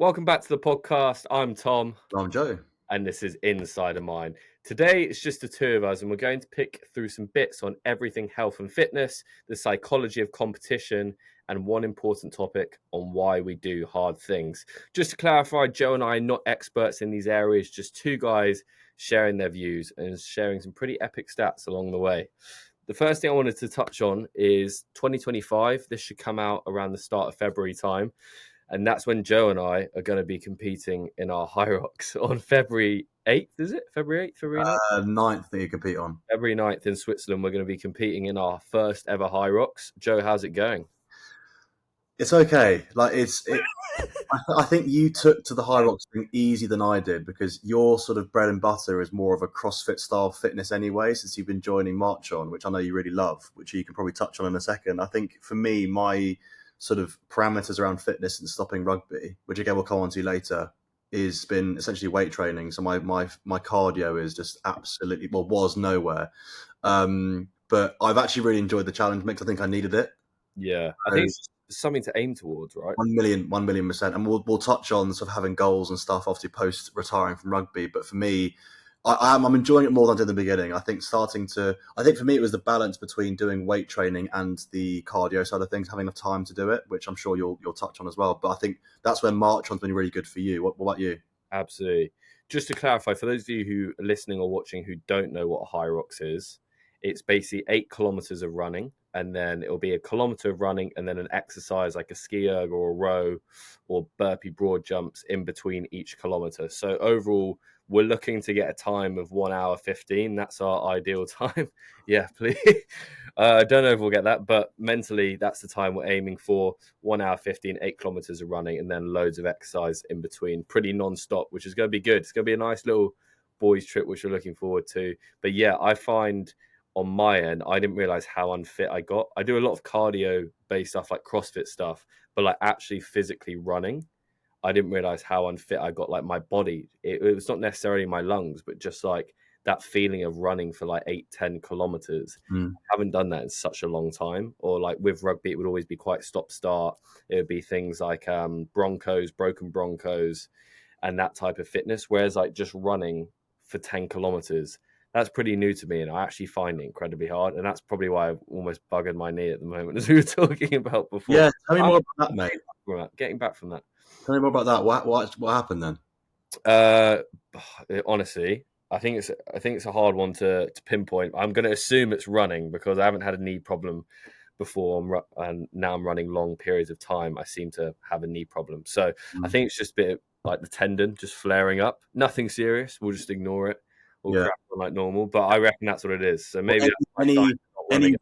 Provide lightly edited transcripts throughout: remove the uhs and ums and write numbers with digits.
Welcome back to the podcast. I'm Tom, I'm Joe. and this is InsideAMind. Today, it's just the two of us, and we're going to pick through some bits on everything health and fitness, the psychology of competition, and one important topic on why we do hard things. Just to clarify, Joe and I are not experts in these areas, just two guys sharing their views and sharing some pretty epic stats along the way. The first thing I wanted to touch on is 2025. This should come out around the start of February time. And that's when Joe and I are going to be competing in our Hyrox on February 8th, is it? February 8th? February 9th? 9th that you compete on. February 9th in Switzerland, we're going to be competing in our first ever Hyrox. Joe, how's it going? It's okay. I think you took to the Hyrox thing easier than I did because your sort of bread and butter is more of a CrossFit style fitness anyway, since you've been joining March On, which I know you really love, which you can probably touch on in a second. I think for me, my sort of parameters around fitness and stopping rugby, which again we'll come on to later, is been essentially weight training. So my cardio is just absolutely, was nowhere. But I've actually really enjoyed the challenge mix. I think I needed it. Yeah, I think it's something to aim towards, right? 1 million%. And we'll touch on sort of having goals and stuff, obviously post retiring from rugby. But for me, I'm enjoying it more than I did in the beginning. I think for me it was the balance between doing weight training and the cardio side of things, having enough time to do it, which I'm sure you'll touch on as well. But I think that's where March On's been really good for you. What about you? Absolutely. Just to clarify, for those of you who are listening or watching who don't know what a Hyrox is, it's basically 8 kilometers of running, and then it'll be a kilometer of running and then an exercise like a ski erg or a row or burpee broad jumps in between each kilometer. So overall, we're looking to get a time of 1 hour 15. That's our ideal time. Yeah, please. I don't know if we'll get that, but mentally, that's the time we're aiming for. 1 hour 15, 8 kilometers of running, and then loads of exercise in between. Pretty non-stop, which is going to be good. It's going to be a nice little boys trip, which we're looking forward to. But yeah, I find on my end, I didn't realize how unfit I got. I do a lot of cardio-based stuff like CrossFit stuff, but like actually physically running, I didn't realize how unfit I got. Like my body, it was not necessarily my lungs, but just like that feeling of running for like 8-10 kilometers. I haven't done that in such a long time. Or like with rugby, it would always be quite stop-start. It would be things like broken Broncos, and that type of fitness. Whereas like just running for 10 kilometers, that's pretty new to me, and I actually find it incredibly hard. And that's probably why I've almost buggered my knee at the moment, as we were talking about before. Yeah, tell me more about that, mate. Getting back from that. Tell me more about that. What happened then? Honestly, I think it's a hard one to pinpoint. I'm going to assume it's running because I haven't had a knee problem before, and now I'm running long periods of time. I seem to have a knee problem, so I think it's just a bit like the tendon just flaring up. Nothing serious. We'll just ignore it. We'll crack on like normal. But I reckon that's what it is. So maybe any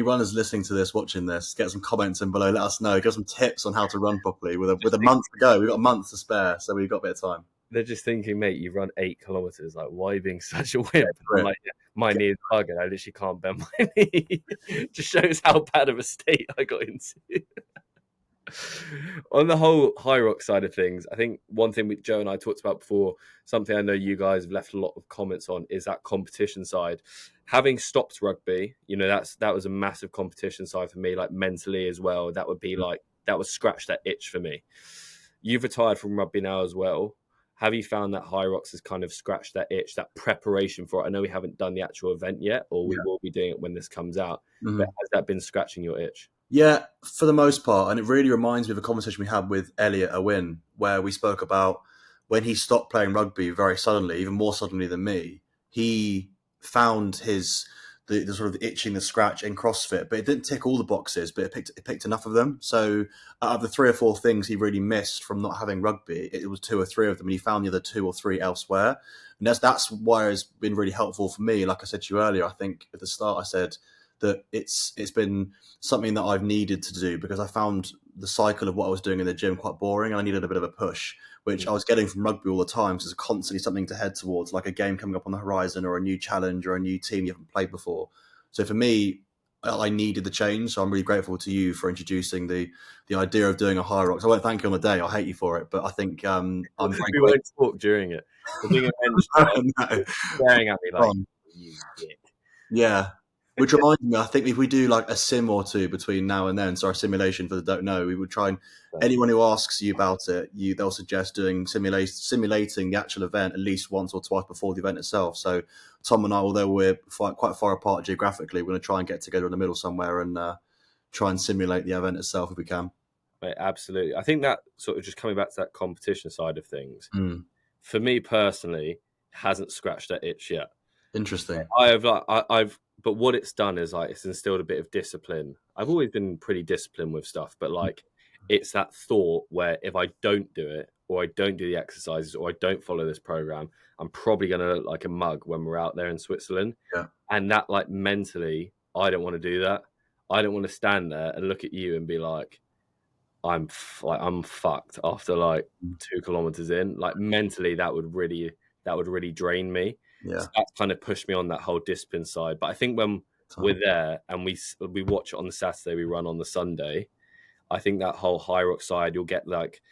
runners listening to this, watching this, get some comments in below. Let us know. Give some tips on how to run properly. With a month to go, we've got a month to spare, so we've got a bit of time. They're just thinking, mate, you run 8 kilometers. Like, why are you being such a wimp? Like, my knee is bugging. I literally can't bend my knee. Just shows how bad of a state I got into. On the whole Hyrox side of things, I think one thing Joe and I talked about before, something I know you guys have left a lot of comments on, is that competition side. Having stopped rugby, that was a massive competition side for me, like mentally as well. That would be like, that would scratch that itch for me. You've retired from rugby now as well. Have you found that Hyrox has kind of scratched that itch, that preparation for it? I know we haven't done the actual event yet, or we will be doing it when this comes out. But has that been scratching your itch? Yeah, for the most part. And it really reminds me of a conversation we had with Elliot Owen, where we spoke about when he stopped playing rugby very suddenly, even more suddenly than me, he found the sort of itching, the scratch in CrossFit, but it didn't tick all the boxes, but it picked enough of them. So out of the 3 or 4 things he really missed from not having rugby, it was 2 or 3 of them, and he found the other 2 or 3 elsewhere. And that's why it's been really helpful for me. Like I said to you earlier, I think at the start I said that it's been something that I've needed to do because I found the cycle of what I was doing in the gym quite boring, and I needed a bit of a push, which I was getting from rugby all the time. So there's constantly something to head towards, like a game coming up on the horizon or a new challenge or a new team you haven't played before. So for me, I needed the change. So I'm really grateful to you for introducing the idea of doing a Hyrox. I won't thank you on the day. I'll hate you for it. But I think I'm very we won't talk during it. Being staring at me like, you dick. Yeah. Which reminds me, I think if we do like a sim or two between now and then, so our simulation for the don't know, we would try and anyone who asks you about it, they'll suggest doing simulating the actual event at least once or twice before the event itself. So Tom and I, although we're quite far apart geographically, we're going to try and get together in the middle somewhere and try and simulate the event itself if we can. Right, absolutely. I think that sort of just coming back to that competition side of things, Mm. for me personally, hasn't scratched that itch yet. Interesting. But what it's done is like it's instilled a bit of discipline. I've always been pretty disciplined with stuff, but like it's that thought where if I don't do it, or I don't do the exercises, or I don't follow this program, I'm probably going to look like a mug when we're out there in Switzerland. Yeah. And that, like, mentally, I don't want to do that. I don't want to stand there and look at you and be like, I'm fucked after like 2 kilometers in. Like mentally, that would really drain me. Yeah. So that kind of pushed me on that whole discipline side. But I think when we're there and we watch it on the Saturday, we run on the Sunday, I think that whole Hyrox side, you'll get like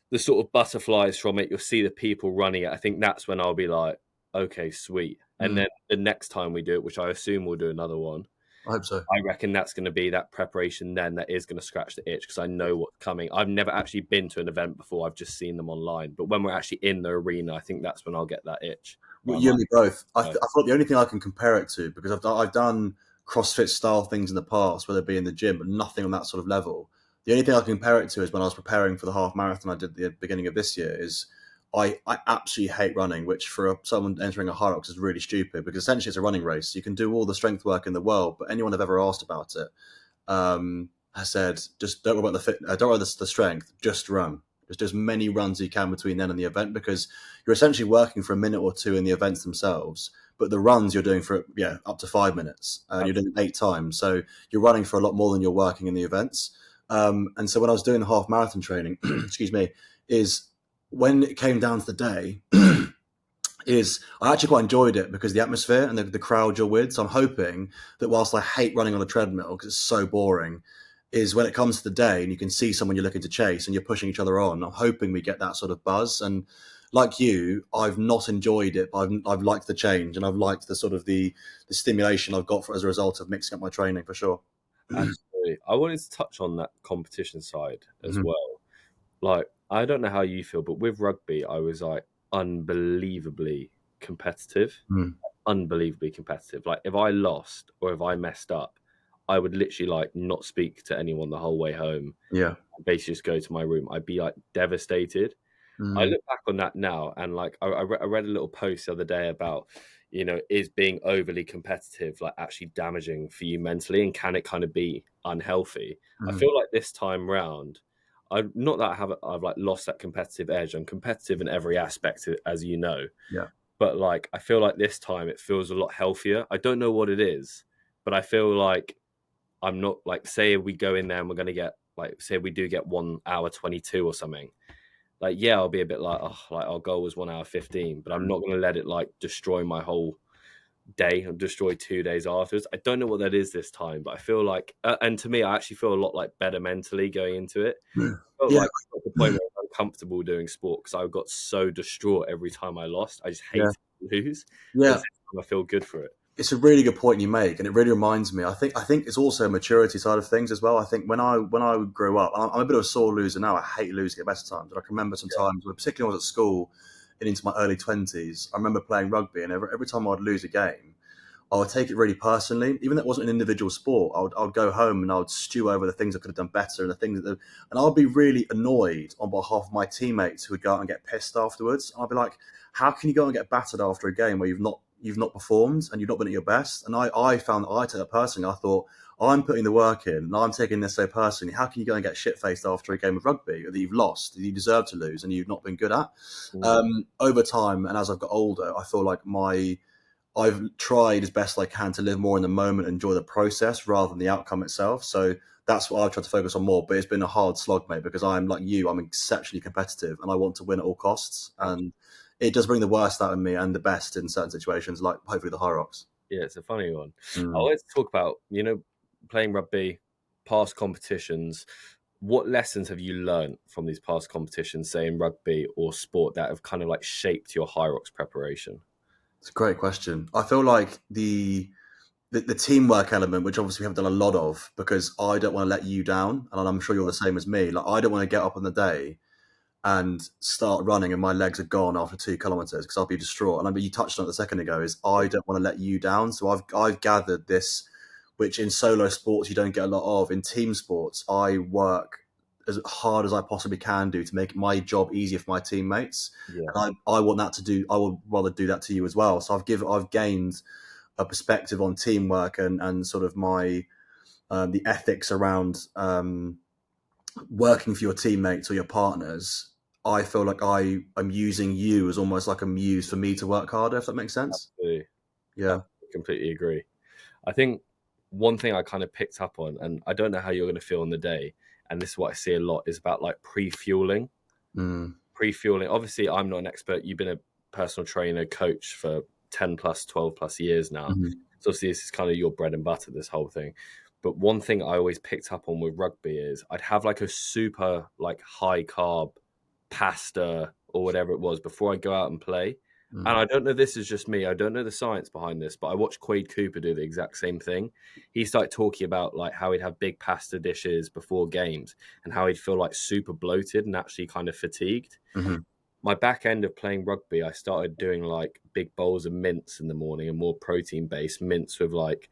the sort of butterflies from it. You'll see the people running it. I think that's when I'll be like, okay, sweet. And then the next time we do it, which I assume we'll do another one, I hope so. I reckon that's going to be that preparation then that is going to scratch the itch because I know what's coming. I've never actually been to an event before. I've just seen them online. But when we're actually in the arena, I think that's when I'll get that itch. Well, you and me both. I thought the only thing I can compare it to, because I've done CrossFit style things in the past, whether it be in the gym, but nothing on that sort of level. The only thing I can compare it to is when I was preparing for the half marathon I did at the beginning of this year is I absolutely hate running, which for someone entering a Hyrox is really stupid because essentially it's a running race. You can do all the strength work in the world, but anyone I've ever asked about it has said, just don't worry about don't worry about the strength, just run. Just do as many runs as you can between then and the event because you're essentially working for a minute or two in the events themselves, but the runs you're doing for up to 5 minutes. You're doing 8 times, so you're running for a lot more than you're working in the events. And so when I was doing the half marathon training, excuse me, is when it came down to the day, is I actually quite enjoyed it because the atmosphere and the crowd you're with. So I'm hoping that whilst I hate running on a treadmill because it's so boring, is when it comes to the day and you can see someone you're looking to chase and you're pushing each other on, I'm hoping we get that sort of buzz. And like you, I've not enjoyed it, but I've liked the change and I've liked the sort of the stimulation I've got as a result of mixing up my training for sure. Absolutely. I wanted to touch on that competition side as well. Like, I don't know how you feel, but with rugby, I was like unbelievably competitive. Unbelievably competitive. Like, if I lost or if I messed up, I would literally like not speak to anyone the whole way home. Yeah. Basically just go to my room. I'd be like devastated. I look back on that now and like I read a little post the other day about, is being overly competitive like actually damaging for you mentally and can it kind of be unhealthy? I feel like this time round, I've like lost that competitive edge. I'm competitive in every aspect, as you know. Yeah. But like I feel like this time it feels a lot healthier. I don't know what it is, but I feel like I'm not like, say we go in there and we're going to get like, say we do get 1 hour 22 or something. Like, yeah, I'll be a bit like, oh, like our goal was 1 hour 15, but I'm not going to let it like destroy my whole day and destroy 2 days afterwards. I don't know what that is this time, but I feel like, and to me, I actually feel a lot like better mentally going into it. I felt like at the point where I'm uncomfortable doing sport because I got so distraught every time I lost. I just hated to lose. Yeah. I feel good for it. It's a really good point you make, and it really reminds me. I think it's also a maturity side of things as well. I think when I grew up, I'm a bit of a sore loser now. I hate losing at best times. And I can remember some times, when, particularly when I was at school and into my early 20s, I remember playing rugby, and every time I'd lose a game, I would take it really personally. Even though it wasn't an individual sport, I would go home and I would stew over the things I could have done better and the things and I would be really annoyed on behalf of my teammates who would go out and get pissed afterwards. And I'd be like, how can you go and get battered after a game where you've not performed and you've not been at your best? And I found that I took it personally. I thought, I'm putting the work in and I'm taking this so personally. How can you go and get shit-faced after a game of rugby that you've lost, that you deserve to lose and you've not been good at? Over time, and as I've got older, I feel like I've tried as best I can to live more in the moment, enjoy the process rather than the outcome itself. So that's what I've tried to focus on more. But it's been a hard slog, mate, because I'm like you, I'm exceptionally competitive and I want to win at all costs. And it does bring the worst out of me and the best in certain situations, like hopefully the Hyrox. Yeah, it's a funny one. I wanted to talk about, playing rugby, past competitions. What lessons have you learned from these past competitions, say in rugby or sport, that have kind of like shaped your Hyrox preparation? It's a great question. I feel like the the teamwork element, which obviously we have done a lot of, because I don't want to let you down, and I'm sure you're the same as me. Like, I don't want to get up on the day and start running and my legs are gone after 2 kilometers because I'll be distraught. And I mean, you touched on it a second ago, is I don't want to let you down. So I've gathered this, which in solo sports you don't get a lot of. In team sports, I work as hard as I possibly can do to make my job easier for my teammates. Yeah. And I want that to do. I would rather do that to you as well. So I've gained a perspective on teamwork and sort of my the ethics around working for your teammates or your partners. I feel like I am using you as almost like a muse for me to work harder, if that makes sense. Absolutely. Yeah. I completely agree. I think one thing I kind of picked up on, and I don't know how you're going to feel on the day, and this is what I see a lot, is about like pre-fueling. Pre-fueling. Obviously, I'm not an expert. You've been a personal trainer, coach for 10 plus, 12 plus years now. So obviously this is kind of your bread and butter, this whole thing. But one thing I always picked up on with rugby is I'd have like a super like high carb pasta or whatever it was before I go out and play. And I don't know, this is just me. I don't know the science behind this, but I watched Quade Cooper do the exact same thing. He started talking about like how he'd have big pasta dishes before games and how he'd feel like super bloated and actually kind of fatigued. My back end of playing rugby, I started doing like big bowls of mince in the morning and more protein based mince with like,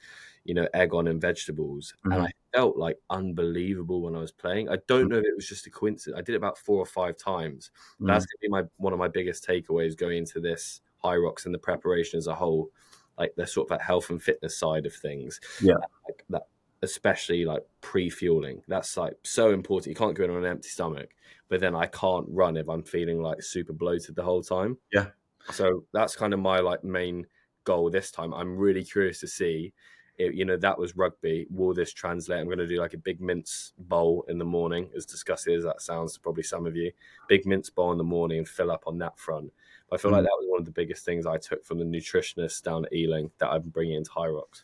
egg on and vegetables. And I felt like unbelievable when I was playing. I don't know if it was just a coincidence. I did it about 4 or 5 times. That's going to be one of my biggest takeaways going into this Hyrox and the preparation as a whole, like the sort of that health and fitness side of things. Yeah. Like that, especially like pre-fueling. That's like so important. You can't go in on an empty stomach. But then I can't run if I'm feeling like super bloated the whole time. Yeah. So that's kind of my like main goal this time. I'm really curious to see if, that was rugby. Will this translate? I'm going to do like a big mince bowl in the morning, as disgusting as that sounds to probably some of you. Big mince bowl in the morning and fill up on that front. But I feel like that was one of the biggest things I took from the nutritionist down at Ealing that I'm bringing into Hyrox.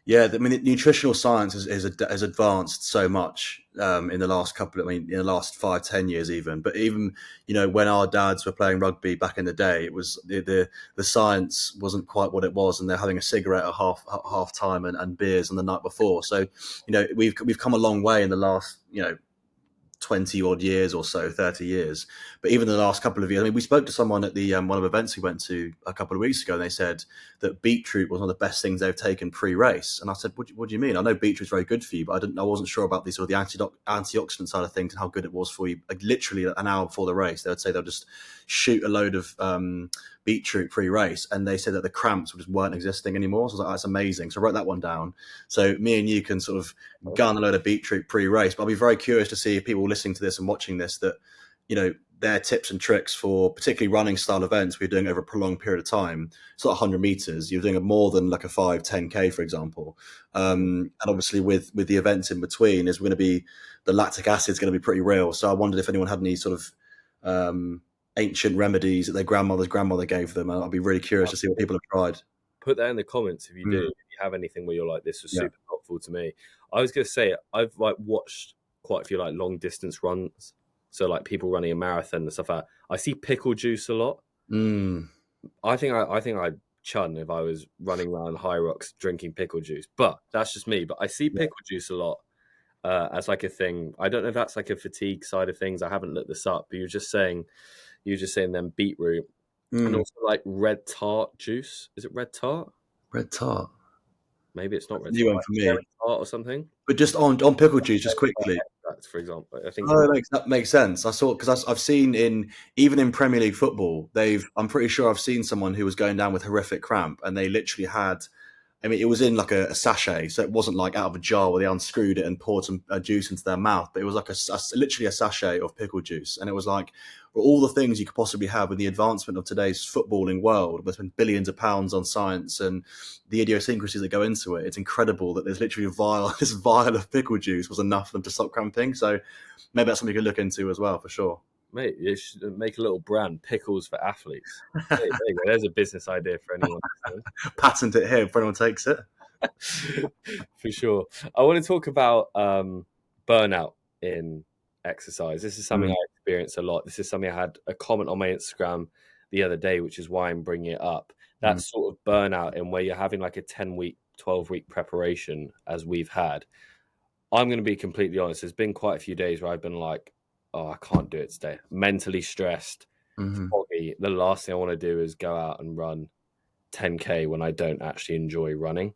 Yeah, I mean, nutritional science has advanced so much in the last in the last 5-10 years even. But even when our dads were playing rugby back in the day, it was the science wasn't quite what it was, and they're having a cigarette at half time and beers on the night before. So we've come a long way in the last 20 odd years or so, 30 years. But even the last couple of years, I mean, we spoke to someone at the one of the events we went to a couple of weeks ago, and they said that beetroot was one of the best things they've taken pre-race. And I said, what do you mean? I know beetroot's very good for you, but I wasn't sure about the sort of the antioxidant side of things and how good it was for you. Like literally an hour before the race, they would say they'll just shoot a load of beetroot pre-race, and they said that the cramps just weren't existing anymore. So I was like, that's amazing. So I wrote that one down. So me and you can sort of gun a load of beetroot pre-race. But I'll be very curious to see if people listening to this and watching this, that their tips and tricks for particularly running style events we're doing over a prolonged period of time. It's not 100 meters. You're doing more than like a 5-10K, for example. And obviously with the events in between, is going to be the lactic acid is going to be pretty real. So I wondered if anyone had any sort of ancient remedies that their grandmother's grandmother gave them. I'd be really curious to see what people have tried. Put that in the comments if you do. If you have anything where you're like, this was super helpful to me. I was going to say, I've like watched quite a few like long distance runs. So like people running a marathon and stuff like that. I see pickle juice a lot. I think I'd chun if I was running around Hyrox drinking pickle juice. But that's just me. But I see pickle juice a lot as like a thing. I don't know if that's like a fatigue side of things. I haven't looked this up. But you were just saying then beetroot. And also like red tart juice. Is it red tart? Red tart. Maybe it's not red New tart. one for me. Cherry tart or something. But just on pickle juice, just quickly. For example, I think that makes sense. I saw, because I've seen even in Premier League football, I'm pretty sure I've seen someone who was going down with horrific cramp, and they literally had. I mean, it was in like a sachet, so it wasn't like out of a jar where they unscrewed it and poured some juice into their mouth. But it was like literally a sachet of pickle juice, and it was like all the things you could possibly have with the advancement of today's footballing world. There's been billions of pounds on science and the idiosyncrasies that go into it. It's incredible that there's literally this vial of pickle juice was enough for them to stop cramping. So maybe that's something you could look into as well, for sure. Mate, you should make a little brand, pickles for athletes. There you go. There's a business idea for anyone. Patent it here if anyone takes it. For sure. I want to talk about burnout in exercise. This is something I experience a lot. This is something I had a comment on my Instagram the other day, which is why I'm bringing it up. That sort of burnout, and where you're having like a 10-week, 12-week preparation as we've had, I'm going to be completely honest. There's been quite a few days where I've been like, oh, I can't do it today. Mentally stressed, foggy. The last thing I want to do is go out and run 10K when I don't actually enjoy running.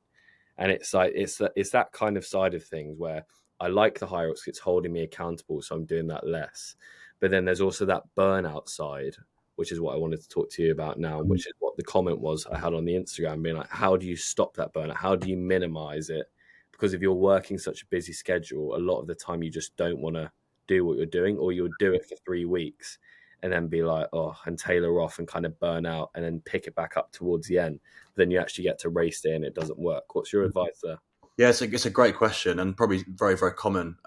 And it's like it's that kind of side of things where I like the Hyrox, it's holding me accountable, so I'm doing that less. But then there's also that burnout side, which is what I wanted to talk to you about now, which is what the comment was I had on the Instagram, being like, how do you stop that burnout? How do you minimize it? Because if you're working such a busy schedule, a lot of the time you just don't want to do what you're doing, or you'll do it for 3 weeks and then be like, oh, and tailor off and kind of burn out and then pick it back up towards the end. Then you actually get to race day and it doesn't work. What's your advice there? Yeah, it's a great question and probably very, very common.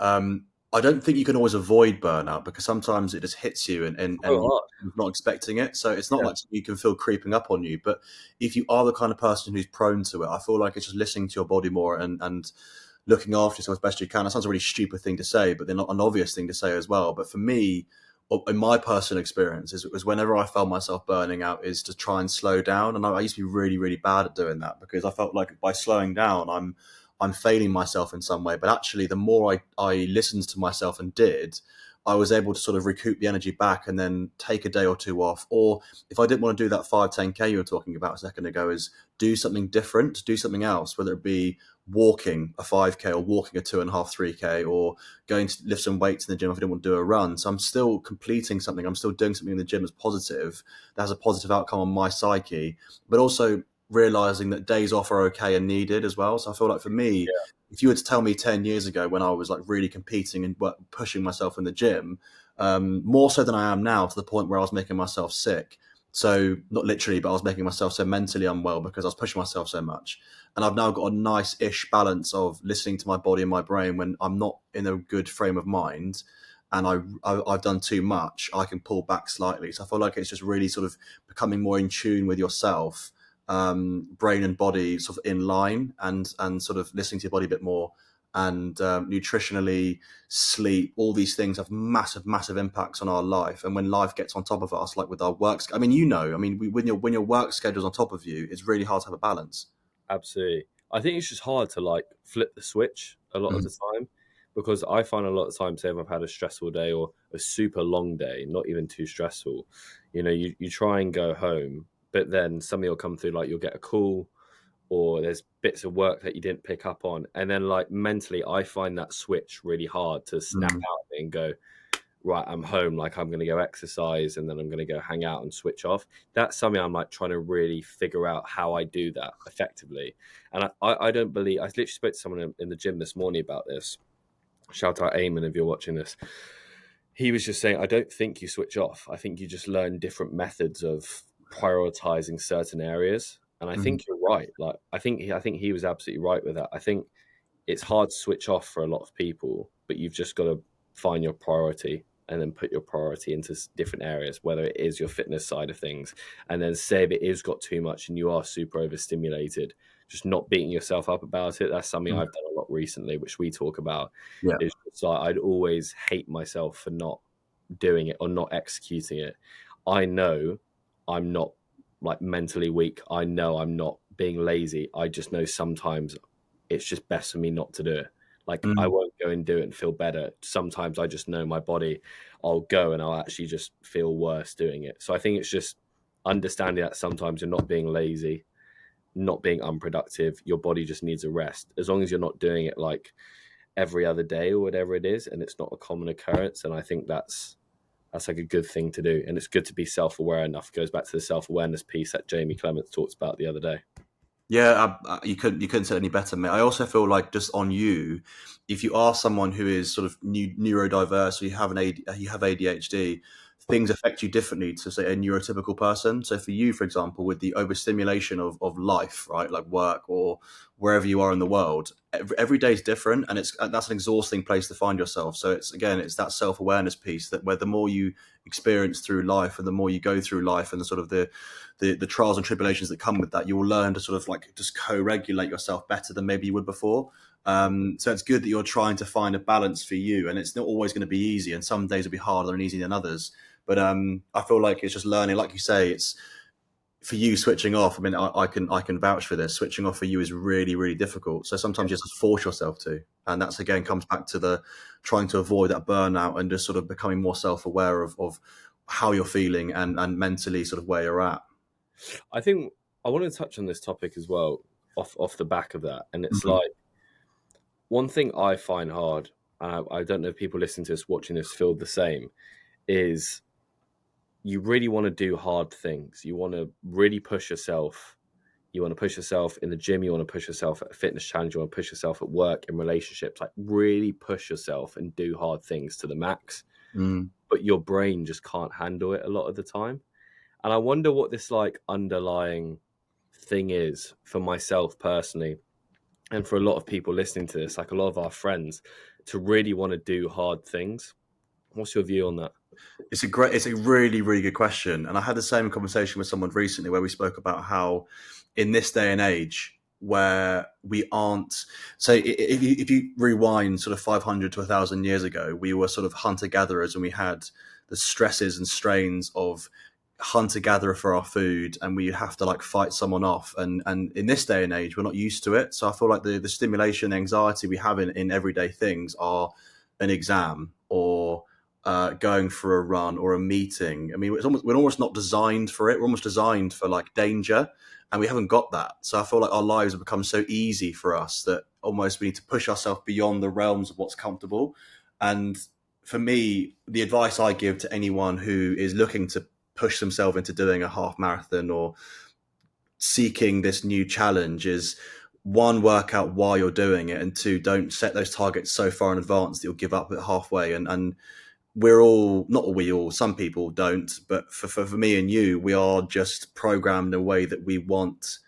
I don't think you can always avoid burnout because sometimes it just hits you and you're not expecting it. So it's not like you can feel creeping up on you. But if you are the kind of person who's prone to it, I feel like it's just listening to your body more and looking after yourself as best you can. That sounds a really stupid thing to say, but they're not an obvious thing to say as well. But for me, in my personal experience, is whenever I felt myself burning out, is to try and slow down. And I used to be really, really bad at doing that because I felt like by slowing down, I'm failing myself in some way. But actually, the more I listened to myself and did, I was able to sort of recoup the energy back and then take a day or two off. Or if I didn't want to do that 5-10K you were talking about a second ago, is do something different, do something else, whether it be walking a 5K or walking a 2.5, 3K, or going to lift some weights in the gym if I didn't want to do a run. So I'm still completing something. I'm still doing something in the gym that's positive, that has a positive outcome on my psyche, but also realizing that days off are okay and needed as well. So I feel like for me, if you were to tell me 10 years ago when I was like really competing and pushing myself in the gym, more so than I am now, to the point where I was making myself sick. So not literally, but I was making myself so mentally unwell because I was pushing myself so much. And I've now got a nice-ish balance of listening to my body and my brain when I'm not in a good frame of mind and I've done too much, I can pull back slightly. So I feel like it's just really sort of becoming more in tune with yourself, brain and body sort of in line, and sort of listening to your body a bit more. And nutritionally, sleep, all these things have massive impacts on our life. And when life gets on top of us, like with our work, I mean, when your work schedule's on top of you, it's really hard to have a balance. Absolutely. I think it's just hard to like flip the switch a lot of the time, because I find a lot of times, say if I've had a stressful day or a super long day, not even too stressful, you try and go home, but then something will come through, like you'll get a call or there's bits of work that you didn't pick up on. And then like mentally, I find that switch really hard to snap out of it and go, right, I'm home, like I'm going to go exercise and then I'm going to go hang out and switch off. That's something I'm like trying to really figure out how I do that effectively. And I don't believe, I literally spoke to someone in the gym this morning about this. Shout out Eamon if you're watching this. He was just saying, I don't think you switch off. I think you just learn different methods of prioritizing certain areas. And I think you're right. Like, I think he was absolutely right with that. I think it's hard to switch off for a lot of people, but you've just got to find your priority and then put your priority into different areas, whether it is your fitness side of things. And then say if it is got too much and you are super overstimulated, just not beating yourself up about it. That's something I've done a lot recently, which we talk about. Yeah. It's just like, I'd always hate myself for not doing it or not executing it. I know I'm not like mentally weak. I know I'm not being lazy. I just know sometimes it's just best for me not to do it. Like I won't go and do it and feel better. Sometimes I just know my body, I'll go and I'll actually just feel worse doing it. So I think it's just understanding that sometimes you're not being lazy, not being unproductive. Your body just needs a rest. As long as you're not doing it like every other day or whatever it is, and it's not a common occurrence. And I think that's like a good thing to do. And it's good to be self-aware enough. It goes back to the self-awareness piece that Jamie Clements talked about the other day. Yeah, you couldn't say it any better, mate. I also feel like just on you, if you are someone who is sort of neurodiverse or you have ADHD, things affect you differently to say a neurotypical person. So for you, for example, with the overstimulation of life, right, like work or wherever you are in the world, every day is different, and that's an exhausting place to find yourself. So it's that self-awareness piece that where the more you experience through life and the more you go through life and the sort of the trials and tribulations that come with that, you will learn to sort of like just co-regulate yourself better than maybe you would before. So it's good that you're trying to find a balance for you, and it's not always going to be easy, and some days will be harder and easier than others. But I feel like it's just learning, like you say, for you, switching off, I mean, I can vouch for this. Switching off for you is really, really difficult. So sometimes you just force yourself to, and that's again comes back to the trying to avoid that burnout and just sort of becoming more self-aware of how you're feeling and mentally sort of where you're at. I think I want to touch on this topic as well off the back of that, and it's like one thing I find hard, and I don't know if people listening to this, watching this, feel the same, is you really want to do hard things. You want to really push yourself. You want to push yourself in the gym. You want to push yourself at a fitness challenge. You want to push yourself at work, in relationships. Like really push yourself and do hard things to the max. But your brain just can't handle it a lot of the time. And I wonder what this like underlying thing is for myself personally, and for a lot of people listening to this, like a lot of our friends, to really want to do hard things. What's your view on that? It's a really, really good question. And I had the same conversation with someone recently where we spoke about how in this day and age where we aren't, so if you rewind sort of 500 to 1,000 years ago, we were sort of hunter-gatherers and we had the stresses and strains of hunter-gatherer for our food, and we have to like fight someone off. And in this day and age, we're not used to it. So I feel like the stimulation, anxiety we have in everyday things are an exam or going for a run or a meeting. I mean, we're almost not designed for it. We're almost designed for like danger, and we haven't got that. So I feel like our lives have become so easy for us that almost we need to push ourselves beyond the realms of what's comfortable. And for me, the advice I give to anyone who is looking to push themselves into doing a half marathon or seeking this new challenge is, one, work out why you're doing it, and two, don't set those targets so far in advance that you'll give up at halfway. And we're all, not we all, some people don't, but for me and you, we are just programmed in a way that we want,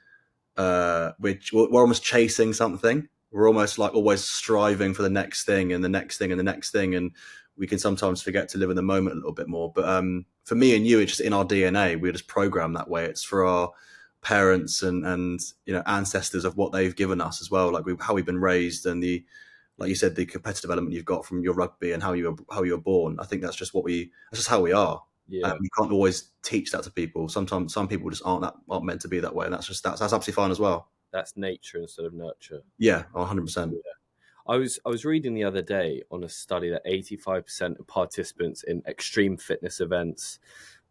we're almost chasing something. We're almost like always striving for the next thing and the next thing and the next thing. And we can sometimes forget to live in the moment a little bit more. But for me and you, it's just in our DNA. We're just programmed that way. It's for our parents and ancestors of what they've given us as well, like how we've been raised, and the, like you said, the competitive element you've got from your rugby and how you were born. I think that's just that's just how we are. Yeah, we can't always teach that to people. Sometimes some people just aren't meant to be that way, and that's absolutely fine as well. that's nature instead of nurture. Yeah, 100%. I was reading the other day on a study that 85% of participants in extreme fitness events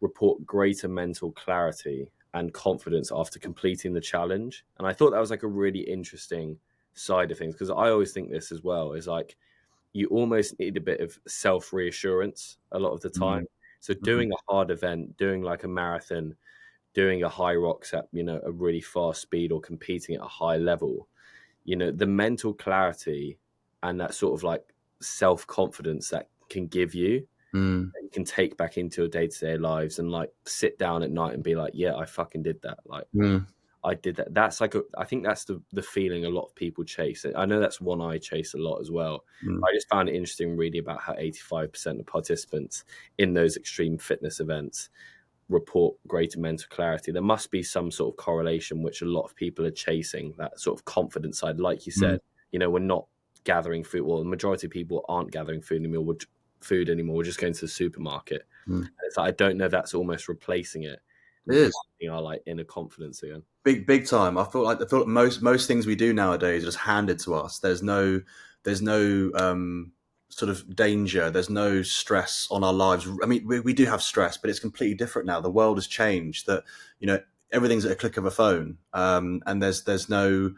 report greater mental clarity and confidence after completing the challenge. And I thought that was like a really interesting side of things, because I always think this as well, is like you almost need a bit of self-reassurance a lot of the time. So doing a hard event, doing like a marathon, doing a Hyrox at a really fast speed, or competing at a high level, the mental clarity and that sort of like self-confidence that can give you, that you can take back into your day-to-day lives and like sit down at night and be like, yeah, I fucking did that. Like I did that. That's like I think that's the feeling a lot of people chase. I know that's one I chase a lot as well. I just found it interesting reading about how 85% of participants in those extreme fitness events report greater mental clarity. There must be some sort of correlation which a lot of people are chasing, that sort of confidence side. Like you said, we're not gathering food. Well, the majority of people aren't gathering food anymore. We're just going to the supermarket. It's like, I don't know if that's almost replacing it. It is. Our like inner confidence again. Big time. I feel like most things we do nowadays are just handed to us. There's no sort of danger. There's no stress on our lives. I mean, we do have stress, but it's completely different now. The world has changed. That everything's at a click of a phone, and there's no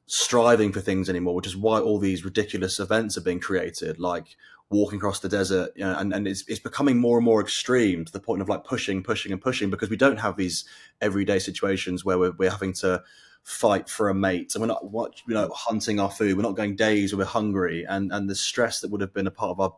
striving for things anymore, which is why all these ridiculous events are being created, like walking across the desert, and it's becoming more and more extreme to the point of like pushing, because we don't have these everyday situations where we're having to fight for a mate, and we're not hunting our food. We're not going days where we're hungry, and the stress that would have been a part of our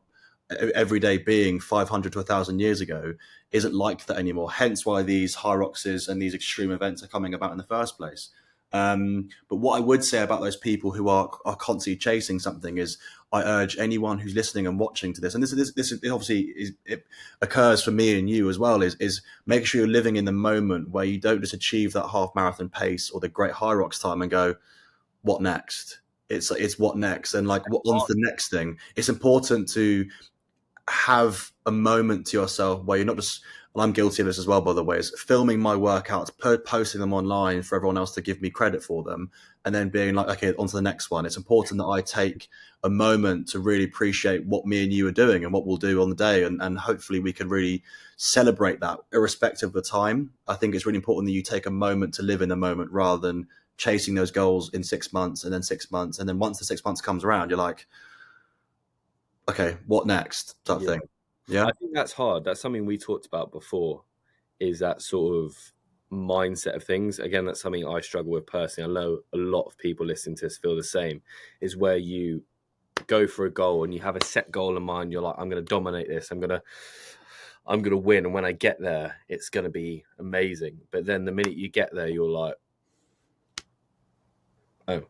everyday being 500 to 1,000 years ago isn't like that anymore. Hence why these Hyroxes and these extreme events are coming about in the first place. But what I would say about those people who are constantly chasing something is, I urge anyone who's listening and watching to this, and this obviously it occurs for me and you as well, is make sure you're living in the moment where you don't just achieve that half marathon pace or the great Hyrox time and go, what next? It's what next, and like what's the next thing? It's important to have a moment to yourself where you're not just and I'm guilty of this as well, by the way, is filming my workouts, posting them online for everyone else to give me credit for them, and then being like, okay, on to the next one. It's important that I take a moment to really appreciate what me and you are doing and what we'll do on the day, and hopefully we can really celebrate that irrespective of the time. I think it's really important that you take a moment to live in the moment rather than chasing those goals in 6 months and then 6 months. And then once the 6 months comes around, you're like, okay, what next type thing. Yeah. I think that's hard. That's something we talked about before, is that sort of mindset of things. Again, that's something I struggle with personally. I know a lot of people listening to this feel the same, is where you go for a goal and you have a set goal in mind. You're like, I'm going to dominate this. I'm going to win. And when I get there, it's going to be amazing. But then the minute you get there, you're like, oh,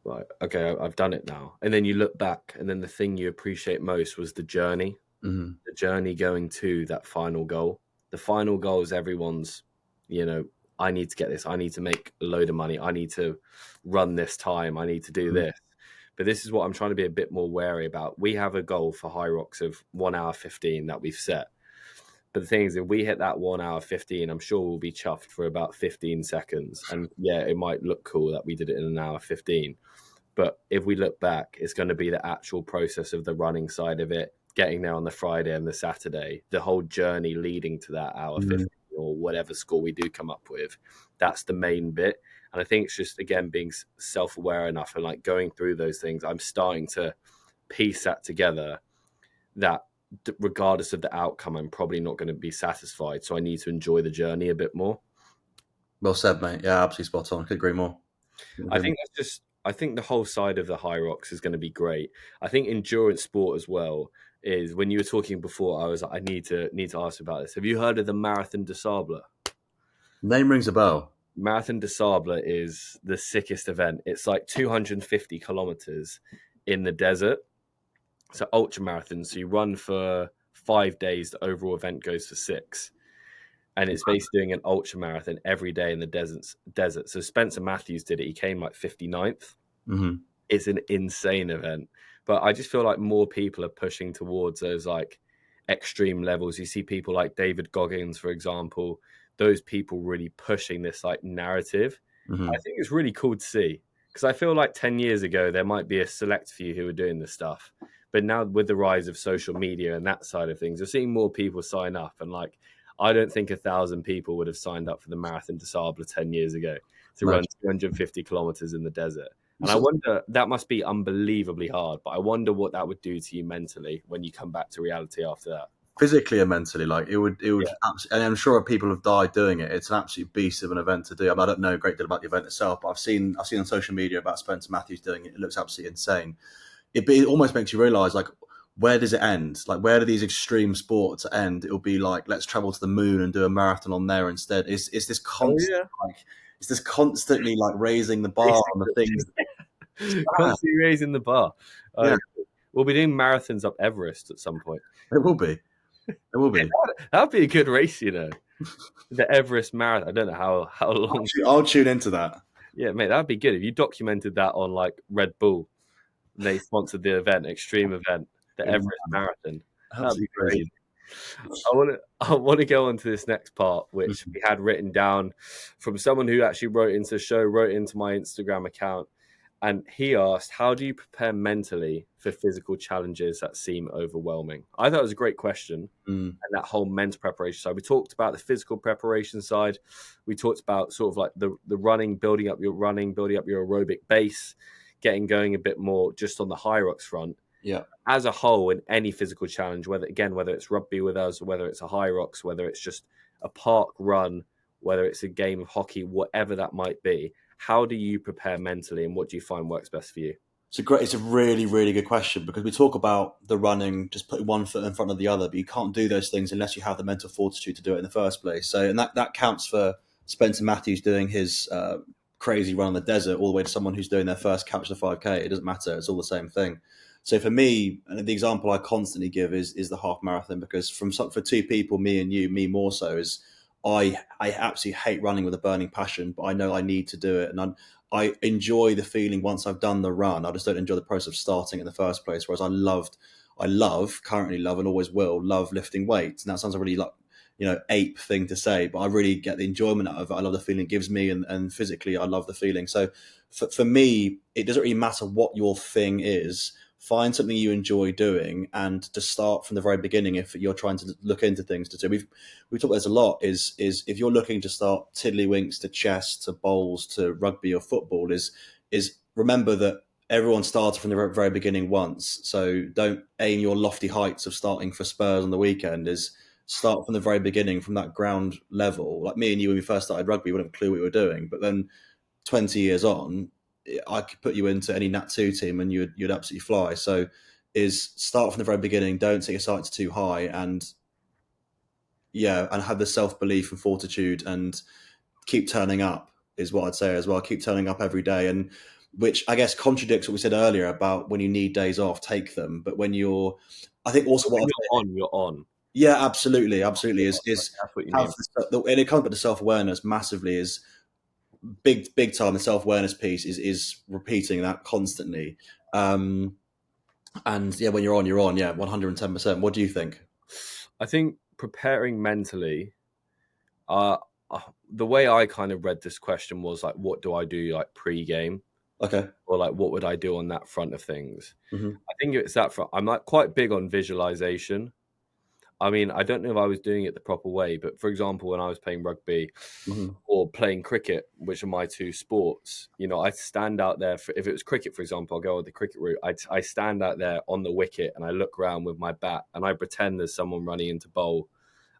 right, okay, I've done it now. And then you look back, and then the thing you appreciate most was the journey. Mm-hmm. The journey going to that final goal. The final goal is everyone's, I need to get this. I need to make a load of money. I need to run this time. I need to do this. But this is what I'm trying to be a bit more wary about. We have a goal for Hyrox of 1 hour 15 that we've set. But the thing is, if we hit that 1 hour 15, I'm sure we'll be chuffed for about 15 seconds. And yeah, it might look cool that we did it in an hour 15. But if we look back, it's going to be the actual process of the running side of it, getting there on the Friday and the Saturday, the whole journey leading to that hour 15 or whatever score we do come up with. That's the main bit. And I think it's just, again, being self-aware enough and like going through those things. I'm starting to piece that together, that regardless of the outcome, I'm probably not going to be satisfied. So I need to enjoy the journey a bit more. Well said, mate. Yeah, absolutely spot on. Could agree more. I think the whole side of the Hyrox is going to be great. I think endurance sport as well is, when you were talking before, I was like, I need to ask about this. Have you heard of the Marathon des Sables? Name rings a bell. Marathon des Sables is the sickest event. It's like 250 kilometers in the desert. So ultra marathon. So you run for 5 days. The overall event goes for 6. And it's basically doing an ultra marathon every day in the desert. So Spencer Matthews did it. He came like 59th. Mm-hmm. It's an insane event. But I just feel like more people are pushing towards those like extreme levels. You see people like David Goggins, for example, those people really pushing this like narrative. Mm-hmm. I think it's really cool to see, because I feel like 10 years ago, there might be a select few who were doing this stuff. But now with the rise of social media and that side of things, you're seeing more people sign up. And like, I don't think 1,000 people would have signed up for the Marathon des Sables 10 years ago to run 250 kilometers in the desert. And I wonder, that must be unbelievably hard, but I wonder what that would do to you mentally when you come back to reality after that. Physically and mentally, like it would, and I'm sure people have died doing it. It's an absolute beast of an event to do. I don't know a great deal about the event itself, but I've seen on social media about Spencer Matthews doing it. It looks absolutely insane. It almost makes you realize, like, where does it end? Like, where do these extreme sports end? It'll be like, let's travel to the moon and do a marathon on there insteed. It's this constant, it's this constantly like raising the bar on the things. Constantly raising the bar. We'll be doing marathons up Everest at some point. It will be. It will be. That'd be a good race, The Everest Marathon. I don't know how long. I'll tune into that. Yeah, mate, that'd be good if you documented that on like Red Bull. They sponsored the event, extreme event, the Everest Marathon. That'd be crazy. I want to go on to this next part, which we had written down from someone who actually wrote into the show, wrote into my Instagram account. And he asked, how do you prepare mentally for physical challenges that seem overwhelming? I thought it was a great question. And that whole mental preparation side. We talked about the physical preparation side. We talked about sort of like the running, building up your aerobic base, getting going a bit more just on the Hyrox front. Yeah. As a whole, in any physical challenge, whether it's rugby with us, whether it's a Hyrox, whether it's just a park run, whether it's a game of hockey, whatever that might be, how do you prepare mentally, and what do you find works best for you? It's a really, really good question, because we talk about the running, just putting one foot in front of the other, but you can't do those things unless you have the mental fortitude to do it in the first place. So, and that counts for Spencer Matthews doing his crazy run in the desert, all the way to someone who's doing their first Couch to 5K. It doesn't matter. It's all the same thing. So for me, and the example I constantly give is the half marathon, because for two people, me and you, me more so, is I absolutely hate running with a burning passion, but I know I need to do it. And I enjoy the feeling once I've done the run. I just don't enjoy the process of starting in the first place. Whereas currently love, and always will love lifting weights. And that sounds really like ape thing to say, but I really get the enjoyment out of it. I love the feeling it gives me, and physically I love the feeling. So for me, it doesn't really matter what your thing is. Find something you enjoy doing, and to start from the very beginning. If you're trying to look into things to do, we've talked about this a lot. Is if you're looking to start tiddlywinks to chess to bowls to rugby or football, is remember that everyone started from the very beginning once. So don't aim your lofty heights of starting for Spurs on the weekend. Is start from the very beginning, from that ground level. Like me and you, when we first started rugby, we wouldn't have a clue what we were doing. But then 20 years on, I could put you into any Nat 2 team and you'd absolutely fly. So is start from the very beginning. Don't set your sights too high, and have the self-belief and fortitude, and keep turning up is what I'd say as well. Keep turning up every day, and which I guess contradicts what we said earlier about when you need days off, take them. But when I think also what you're on. Yeah, absolutely. Is that's what you mean. And it comes back to self-awareness massively. Is big time. The self-awareness piece is repeating that constantly. And when you're on, you're on. Yeah, 110%. What do you think? I think preparing mentally, the way I kind of read this question was like, what do I do like pre-game? Okay. Or like, what would I do on that front of things? Mm-hmm. I think it's that front. I'm like quite big on visualization. I mean, I don't know if I was doing it the proper way, but for example, when I was playing rugby or playing cricket, which are my two sports, I stand out there. If it was cricket, for example, I'll go with the cricket route. I stand out there on the wicket and I look around with my bat and I pretend there's someone running into bowl.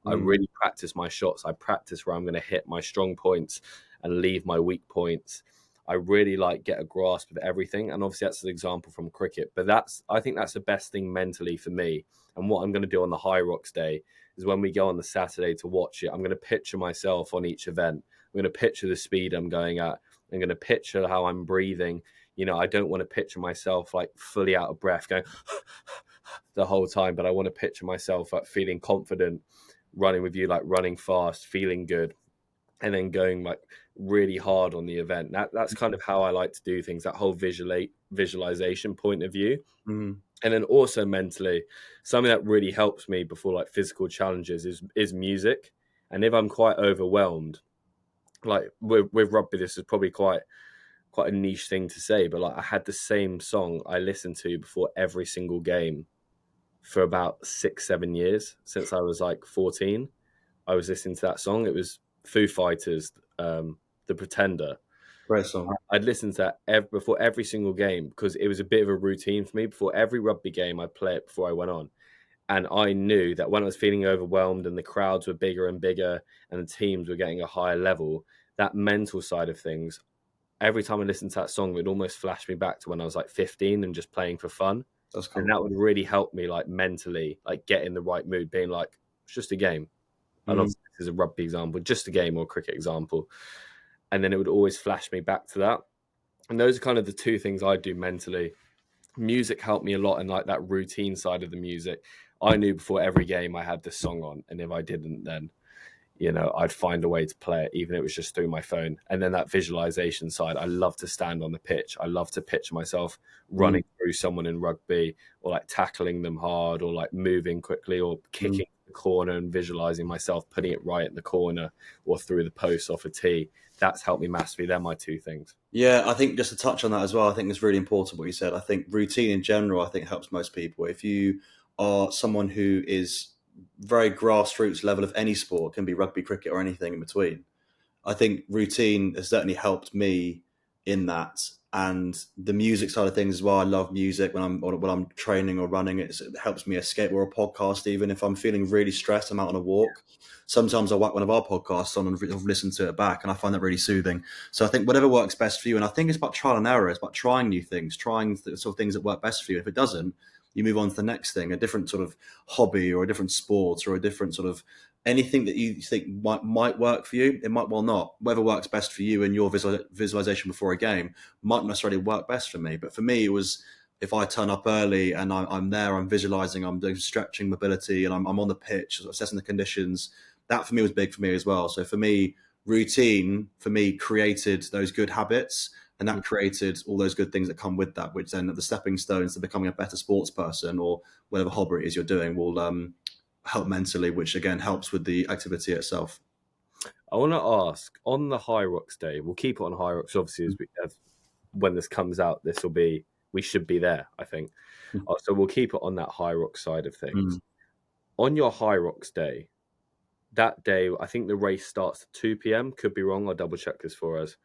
I really practice my shots. I practice where I'm going to hit my strong points and leave my weak points. I really get a grasp of everything. And obviously that's an example from cricket, but I think that's the best thing mentally for me. And what I'm going to do on the Hyrox day is when we go on the Saturday to watch it, I'm going to picture myself on each event. I'm going to picture the speed I'm going at. I'm going to picture how I'm breathing. I don't want to picture myself like fully out of breath going the whole time, but I want to picture myself like feeling confident, running with you, like running fast, feeling good, and then going like really hard on the event. That's kind of how I like to do things, that whole visualization point of view. And then also mentally, something that really helps me before like physical challenges is music. And if I'm quite overwhelmed, like with rugby, this is probably quite a niche thing to say, but like I had the same song I listened to before every single game for about 6-7 years since I was like 14. I was listening to that song. It was Foo Fighters, The Pretender. Great song. I'd listen to that before every single game because it was a bit of a routine for me. Before every rugby game, I'd play it before I went on. And I knew that when I was feeling overwhelmed and the crowds were bigger and bigger and the teams were getting a higher level, that mental side of things, every time I listened to that song, it would almost flash me back to when I was like 15 and just playing for fun. That's cool. And that would really help me like mentally, like get in the right mood, being like, it's just a game. And obviously this is a rugby example, just a game or a cricket example. And then it would always flash me back to that. And those are kind of the two things I do mentally. Music helped me a lot, and like that routine side of the music. I knew before every game I had this song on, and if I didn't, then I'd find a way to play it, even if it was just through my phone. And then that visualization side, I love to stand on the pitch. I love to picture myself running through someone in rugby, or like tackling them hard, or like moving quickly, or kicking the corner and visualizing myself putting it right in the corner or through the post off a tee. That's helped me massively. They're my two things. Yeah, I think just to touch on that as well, I think it's really important what you said. I think routine in general, I think helps most people. If you are someone who is very grassroots level of any sport, can be rugby, cricket, or anything in between, I think routine has certainly helped me in that. And the music side of things as well. I love music when I'm training or running. It helps me escape, or a podcast. Even if I'm feeling really stressed, I'm out on a walk. Sometimes I'll whack one of our podcasts on and listen to it back, and I find that really soothing. So I think whatever works best for you, and I think it's about trial and error. It's about trying new things, trying the sort of things that work best for you. If it doesn't, you move on to the next thing, a different sort of hobby or a different sport or a different sort of anything that you think might work for you. It might well not. Whatever works best for you and your visualization before a game might not necessarily work best for me. But for me, it was if I turn up early and I'm there, I'm visualizing, I'm doing stretching, mobility, and I'm on the pitch, assessing the conditions. That for me was big for me as well. So for me, routine for me created those good habits, and that created all those good things that come with that, which then the stepping stones to becoming a better sports person or whatever hobby it is you're doing will help mentally, which again helps with the activity itself. I want to ask, on the Hyrox day, we'll keep it on Hyrox, obviously, when this comes out, we should be there, I think. So we'll keep it on that Hyrox side of things. On your Hyrox day, that day, I think the race starts at 2 p.m. Could be wrong. I'll double check this for us.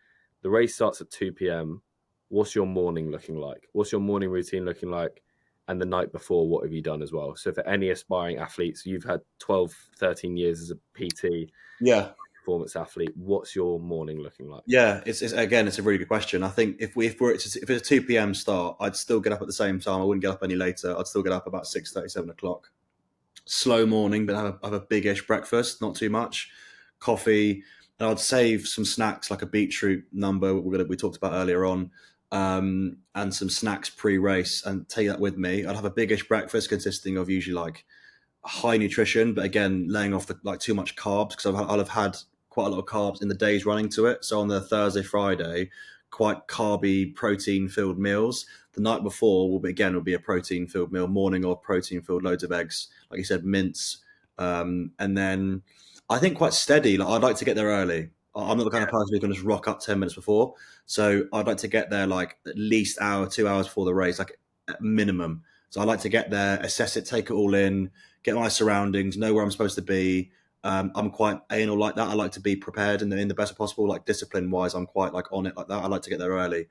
The race starts at 2 p.m. What's your morning looking like? What's your morning routine looking like? And the night before, what have you done as well? So for any aspiring athletes, you've had 12, 13 years as a PT, performance athlete. What's your morning looking like? Yeah, it's again, it's a really good question. I think if it's a 2 p.m. start, I'd still get up at the same time. I wouldn't get up any later. I'd still get up about 6:30, 7 o'clock. Slow morning, but have a big-ish breakfast, not too much. Coffee, and I'd save some snacks like a beetroot number we talked about earlier on, and some snacks pre-race, and take that with me. I'd have a big-ish breakfast consisting of usually like high nutrition, but again, laying off too much carbs, because I'll have had quite a lot of carbs in the days running to it. So on the Thursday, Friday, quite carby, protein-filled meals. The night before will be a protein-filled meal, morning or protein-filled, loads of eggs, like you said, mince, and then I think quite steady. Like I'd like to get there early. I'm not the kind of person who's going to just rock up 10 minutes before. So I'd like to get there like at least hour, 2 hours before the race, like at minimum. So I like to get there, assess it, take it all in, get my surroundings, know where I'm supposed to be. I'm quite anal like that. I like to be prepared in the best possible, like discipline wise. I'm quite like on it like that. I like to get there early.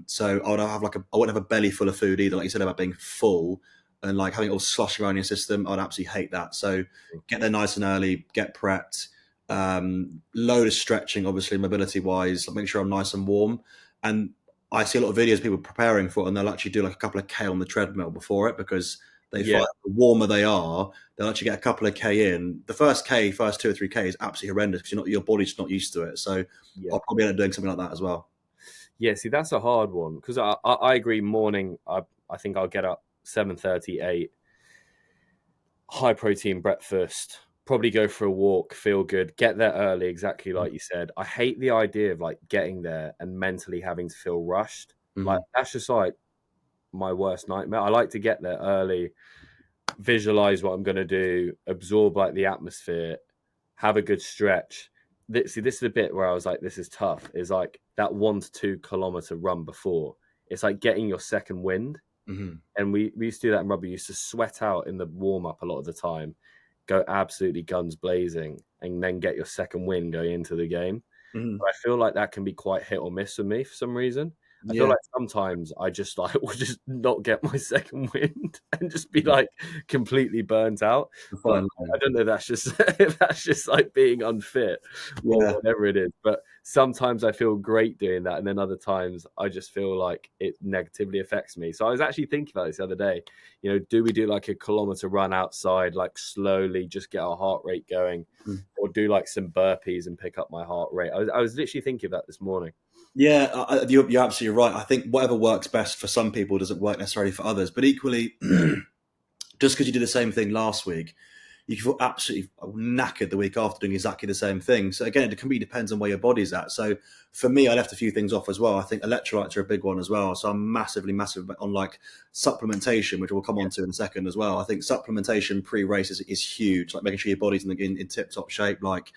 So I wouldn't have a belly full of food either. Like you said about being full and like having it all sloshing around your system. I'd absolutely hate that. So get there nice and early, get prepped, load of stretching, obviously mobility wise, make sure I'm nice and warm. And I see a lot of videos of people preparing for it, and they'll actually do like a couple of K on the treadmill before it, because they find the warmer they are, they'll actually get a couple of K in. The first 2 or 3 K is absolutely horrendous because your body's not used to it. So I'll probably end up doing something like that as well. Yeah, see, that's a hard one, because I agree. Morning, I think I'll get up 7:30, 8, high protein breakfast, probably go for a walk, feel good, get there early, exactly like you said. I hate the idea of like getting there and mentally having to feel rushed. Like that's just like my worst nightmare. I like to get there early, visualize what I'm going to do, absorb like the atmosphere, have a good stretch. This is the bit where I was like, this is tough, is like that 1 to 2 kilometer run before. It's like getting your second wind. And we used to do that in rugby. We used to sweat out in the warm-up a lot of the time, go absolutely guns blazing, and then get your second wind going into the game. But I feel like that can be quite hit or miss for me for some reason. I feel like sometimes I just like will just not get my second wind and just be like completely burnt out. But I don't know. That's just if that's just like being unfit or whatever it is. But sometimes I feel great doing that, and then other times I just feel like it negatively affects me. So I was actually thinking about this the other day. You know, do we do like a kilometer run outside, like slowly, just get our heart rate going, or do like some burpees and pick up my heart rate? I was literally thinking of that this morning. Yeah, you're absolutely right. I think whatever works best for some people doesn't work necessarily for others. But equally, just because you did the same thing last week, you can feel absolutely knackered the week after doing exactly the same thing. So again, it completely depends on where your body's at. So for me, I left a few things off as well. I think electrolytes are a big one as well. So I'm massive on like supplementation, which we'll come on to in a second as well. I think supplementation pre-race is huge. Like making sure your body's in tip-top shape. Like,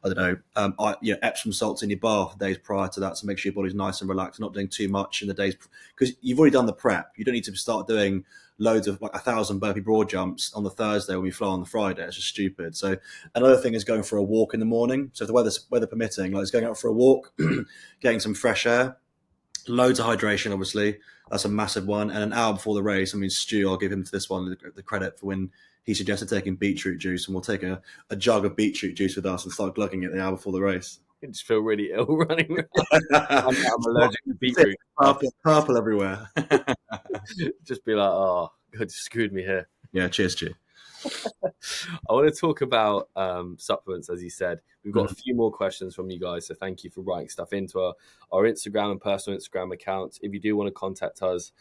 I don't know, Epsom salts in your bath the days prior to that, so make sure your body's nice and relaxed, not doing too much in the days, because you've already done the prep. You don't need to start doing loads of like 1,000 burpee broad jumps on the Thursday when we fly on the Friday. It's just stupid. So another thing is going for a walk in the morning. So if the weather permitting, like it's going out for a walk, getting some fresh air, loads of hydration, obviously. That's a massive one. And an hour before the race, I mean, Stu, I'll give him to this one the credit for when he suggested taking beetroot juice, and we'll take a jug of beetroot juice with us and start glugging it the hour before the race. I just feel really ill running around. I'm allergic to beetroot. Purple everywhere. Just be like, oh, God, you screwed me here. Yeah, cheers, Stu. I want to talk about supplements, as you said. We've got a few more questions from you guys, so thank you for writing stuff into our Instagram and personal Instagram accounts. If you do want to contact us,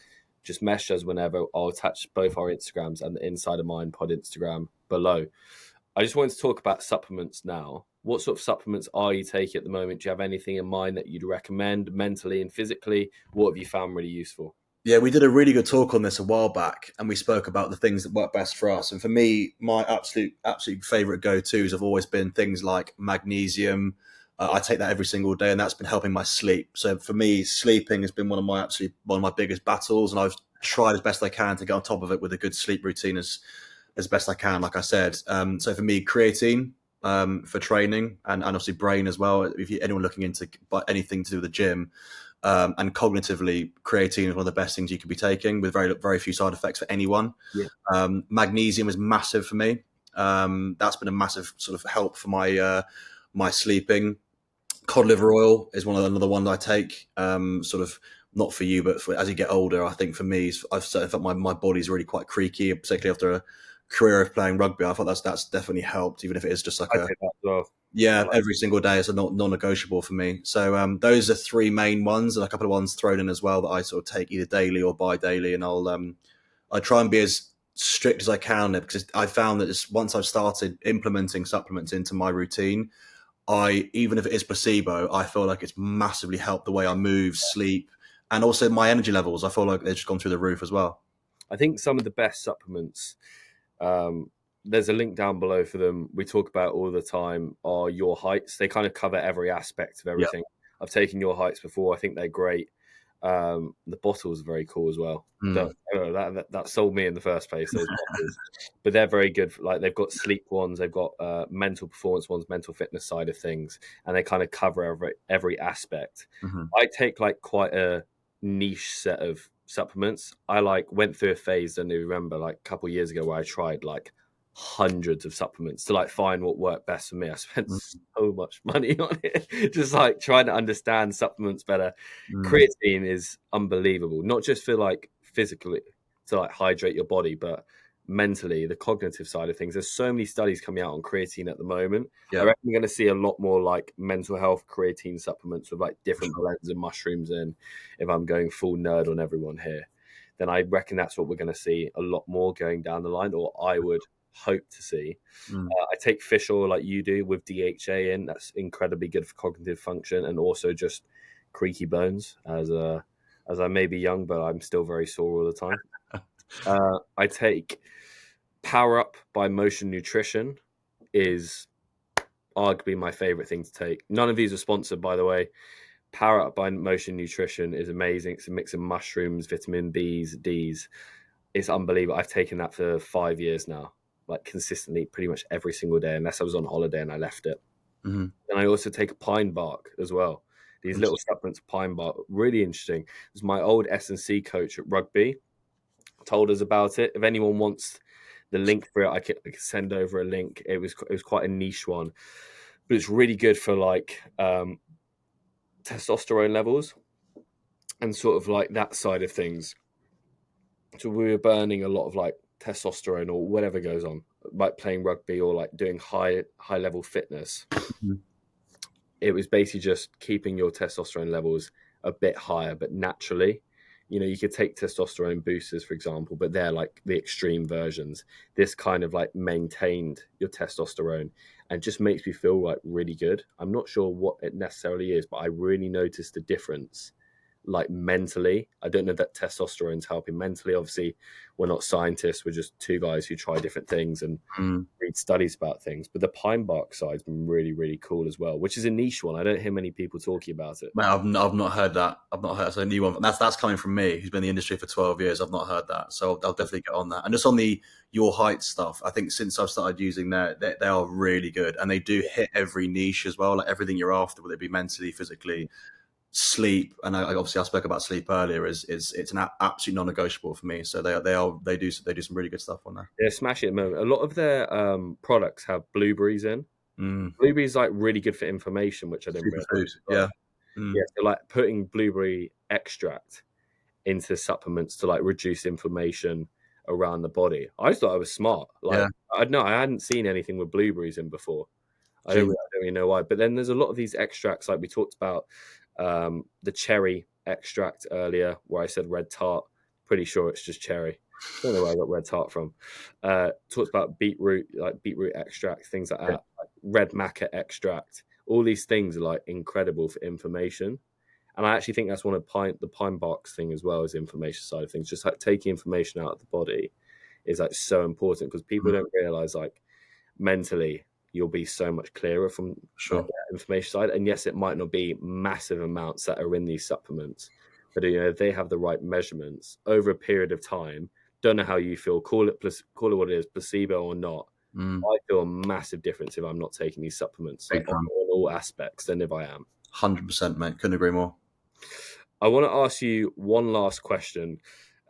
just message us whenever. I'll attach both our Instagrams and the InsideAMind Pod Instagram below. I just wanted to talk about supplements now. What sort of supplements are you taking at the moment? Do you have anything in mind that you'd recommend mentally and physically? What have you found really useful? Yeah, we did a really good talk on this a while back, and we spoke about the things that work best for us. And for me, my absolute favorite go-tos have always been things like magnesium. I take that every single day, and that's been helping my sleep. So for me, sleeping has been one of my biggest battles, and I've tried as best I can to get on top of it with a good sleep routine as best I can. Like I said, so for me, creatine for training, and obviously brain as well. If anyone looking into anything to do with the gym. And cognitively, creatine is one of the best things you could be taking with very few side effects for anyone. Yeah. Magnesium is massive for me. That's been a massive sort of help for my sleeping. Cod liver oil is another one that I take. Sort of not for you, but as you get older, I think for me, I've felt my body's really quite creaky, particularly after a career of playing rugby. I thought that's definitely helped, even if it is just like I take that as well. yeah, every single day is a non-negotiable for me. So those are three main ones, and a couple of ones thrown in as well that I sort of take either daily or bi-daily, and I try and be as strict as I can because I found that once I've started implementing supplements into my routine, even if it is placebo, I feel like it's massively helped the way I move, sleep, and also my energy levels. I feel like they've just gone through the roof as well. I think some of the best supplements, there's a link down below for them. We talk about all the time are Your Heights. They kind of cover every aspect of everything. Yeah. I've taken Your Heights before. I think they're great. The bottles are very cool as well. That sold me in the first place, those bottles. But they're very good. Like they've got sleep ones, they've got mental performance ones, mental fitness side of things, and they kind of cover every aspect. Mm-hmm. I take like quite a niche set of supplements. I went through a phase, don't you remember, like a couple of years ago where I tried like hundreds of supplements to like find what worked best for me. I spent so much money on it, just like trying to understand supplements better. Creatine is unbelievable, not just for like physically to like hydrate your body, but mentally, the cognitive side of things. There's so many studies coming out on creatine at the moment. I reckon we're going to see a lot more like mental health creatine supplements with like different blends of mushrooms in. If I'm going full nerd on everyone here, then I reckon that's what we're going to see a lot more going down the line, or I would hope to see. I take fish oil like you do with DHA in. That's incredibly good for cognitive function and also just creaky bones as I may be young, but I'm still very sore all the time. I take Power Up by Motion Nutrition is arguably my favorite thing to take. None of these are sponsored, by the way. Power Up by Motion Nutrition is amazing. It's a mix of mushrooms, vitamin B's, D's. It's unbelievable. I've taken that for 5 years now, like consistently, pretty much every single day, unless I was on holiday and I left it. And I also take pine bark as well. These little supplements, pine bark, really interesting. It was my old S&C coach at rugby told us about it. If anyone wants the link for it, I could send over a link. It was quite a niche one, but it's really good for like testosterone levels and sort of like that side of things. So we were burning a lot of like testosterone or whatever goes on, like playing rugby or like doing high level fitness. It was basically just keeping your testosterone levels a bit higher, but naturally. You know, you could take testosterone boosters, for example, but they're like the extreme versions. This kind of like maintained your testosterone and just makes me feel like really good. I'm not sure what it necessarily is, but I really noticed the difference, like mentally. I don't know that testosterone's helping mentally. Obviously, we're not scientists. We're just two guys who try different things and read studies about things. But the pine bark side's been really, really cool as well, which is a niche one. I don't hear many people talking about it. Man, I've not heard that. I've not heard that's a new one. That's coming from me, who's been in the industry for 12 years. I've not heard that, so I'll definitely get on that. And just on the Your Heights stuff, I think since I've started using that, they are really good, and they do hit every niche as well, like everything you're after, whether it be mentally, physically, sleep. And I spoke about sleep earlier. It's an absolute non-negotiable for me. So they do some really good stuff on there. They're smashing at the moment. A lot of their products have blueberries in. Blueberries like really good for inflammation, which I didn't realize. Yeah. Yeah, so like putting blueberry extract into supplements to like reduce inflammation around the body. I just thought I was smart. Like I hadn't seen anything with blueberries in before. I don't really know why. But then there's a lot of these extracts, like we talked about the cherry extract earlier, where I said red tart. Pretty sure it's just cherry. I don't know where I got red tart from. Talked about beetroot extract, things like that. Like red maca extract. All these things are like incredible for inflammation. And I actually think that's one of the Pine Barks thing as well, as the information side of things. Just like taking information out of the body is like so important, because people don't realize like mentally you'll be so much clearer from Sure. the information side. And yes, it might not be massive amounts that are in these supplements, but if they have the right measurements over a period of time, don't know how you feel, call it what it is, placebo or not. I feel a massive difference if I'm not taking these supplements, like on all aspects, than if I am. 100%, mate. Couldn't agree more. I want to ask you one last question,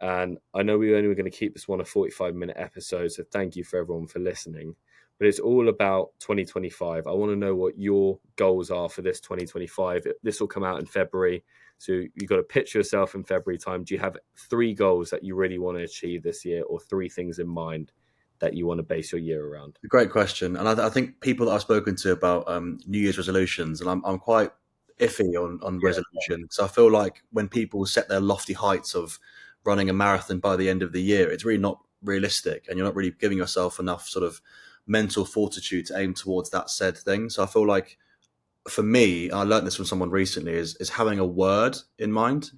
and I know we only were going to keep this one a 45-minute episode, so thank you for everyone for listening. But it's all about 2025. I want to know what your goals are for this 2025. This will come out in February, so you've got to picture yourself in February time. Do you have 3 goals that you really want to achieve this year, or 3 things in mind that you want to base your year around? Great question. And I think people that I've spoken to about New Year's resolutions, and I'm quite iffy on resolution. So I feel like when people set their lofty heights of running a marathon by the end of the year, it's really not realistic, and you're not really giving yourself enough sort of mental fortitude to aim towards that said thing. So I feel like for me, and I learned this from someone recently, is having a word in mind.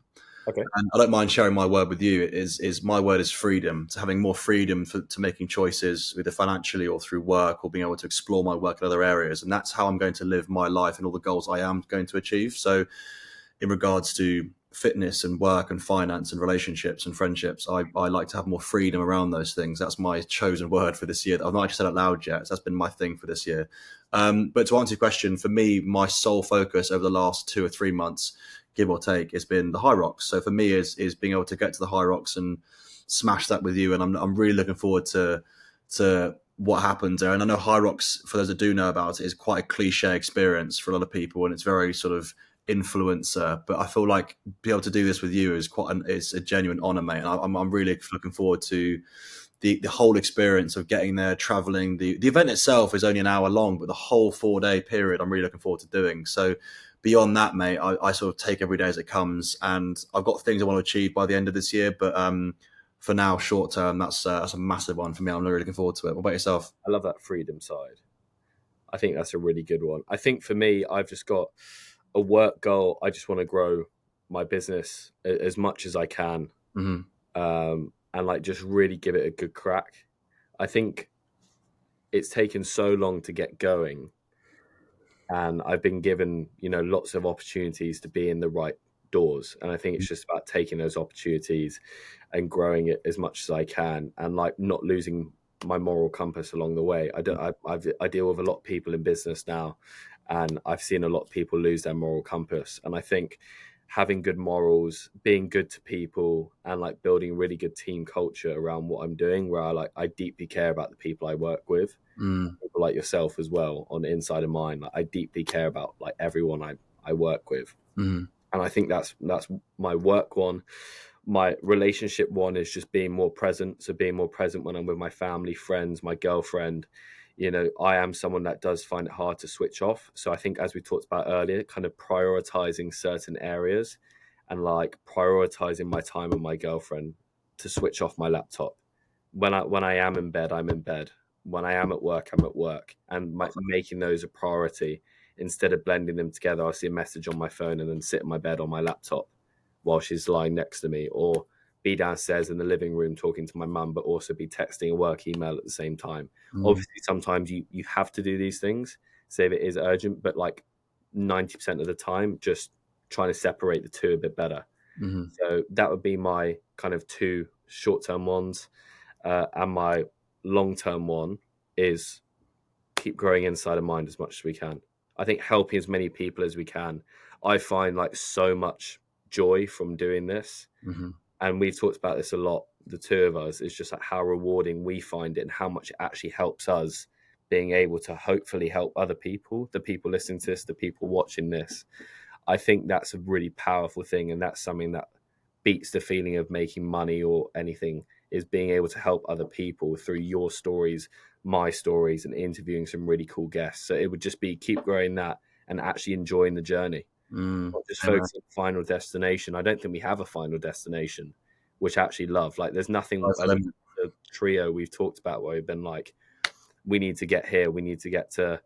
Okay. And I don't mind sharing my word with you. Is my word is freedom. So having more freedom to making choices, either financially or through work, or being able to explore my work in other areas. And that's how I'm going to live my life and all the goals I am going to achieve. So in regards to fitness and work and finance and relationships and friendships, I like to have more freedom around those things. That's my chosen word for this year. I've not actually said it out loud yet. So that's been my thing for this year. But to answer your question, for me, my sole focus over the last 2 or 3 months, give or take, has been the Hyrox. So for me is being able to get to the Hyrox and smash that with you. And I'm really looking forward to what happens there. And I know Hyrox, for those that do know about it, is quite a cliche experience for a lot of people, and it's very sort of influencer. But I feel like be able to do this with you is it's a genuine honor, mate. And I'm really looking forward to the whole experience of getting there, traveling. The event itself is only an hour long, but the whole 4-day period I'm really looking forward to doing. So beyond that, mate, I sort of take every day as it comes, and I've got things I want to achieve by the end of this year. But for now, short term, that's a massive one for me. I'm really looking forward to it. What about yourself? I love that freedom side. I think that's a really good one. I think for me, I've just got a work goal. I just want to grow my business as much as I can, and like just really give it a good crack. I think it's taken so long to get going, and I've been given, lots of opportunities to be in the right doors. And I think it's just about taking those opportunities and growing it as much as I can, and like not losing my moral compass along the way. I deal with a lot of people in business now, and I've seen a lot of people lose their moral compass. And I think having good morals, being good to people, and like building really good team culture around what I'm doing, where I deeply care about the people I work with, people like yourself as well on InsideAMind. Like I deeply care about like everyone I work with. And I think that's my work one. My relationship one is just being more present. So being more present when I'm with my family, friends, my girlfriend. I am someone that does find it hard to switch off. So I think, as we talked about earlier, kind of prioritizing certain areas, and like prioritizing my time with my girlfriend to switch off my laptop. When I am in bed, I'm in bed. When I am at work, I'm at work, and making those a priority instead of blending them together. I'll see a message on my phone and then sit in my bed on my laptop while she's lying next to me, or be downstairs in the living room talking to my mum, but also be texting a work email at the same time. Obviously, sometimes you have to do these things, say if it is urgent, but like 90% of the time, just trying to separate the two a bit better. So that would be my kind of 2 short-term ones. And my long-term one is keep growing InsideAMind as much as we can. I think helping as many people as we can. I find like so much joy from doing this. And we've talked about this a lot, the two of us. It's just like how rewarding we find it, and how much it actually helps us being able to hopefully help other people, the people listening to this, the people watching this. I think that's a really powerful thing, and that's something that beats the feeling of making money or anything, is being able to help other people through your stories, my stories, and interviewing some really cool guests. So it would just be keep growing that and actually enjoying the journey. Not just focusing on the final destination. I don't think we have a final destination, which I actually love. Like there's nothing, the trio we've talked about where we've been like, we need to get here, we need to get to,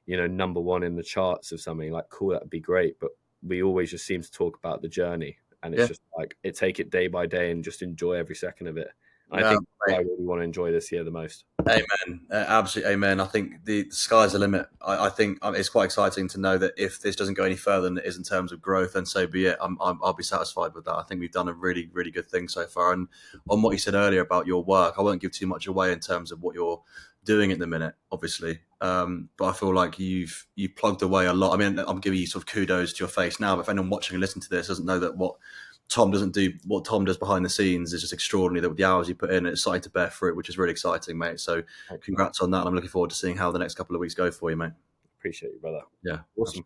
number 1 in the charts of something. Like, cool, that'd be great, but we always just seem to talk about the journey, and it's just like take it day by day and just enjoy every second of it. And I think I really want to enjoy this year the most. Amen. Absolutely amen. I think the sky's the limit. I think it's quite exciting to know that if this doesn't go any further than it is in terms of growth, then so be it. I'll be satisfied with that. I think we've done a really, really good thing so far. And on what you said earlier about your work, I won't give too much away in terms of what you're doing at the minute, obviously. But I feel like you've plugged away a lot. I mean, I'm giving you sort of kudos to your face now, but if anyone watching and listening to this doesn't know that what Tom does behind the scenes is just extraordinary. That with the hours you put in, it's starting to bear fruit, which is really exciting, mate. So congrats on that. And I'm looking forward to seeing how the next couple of weeks go for you, mate. Appreciate you, brother. Yeah. Awesome.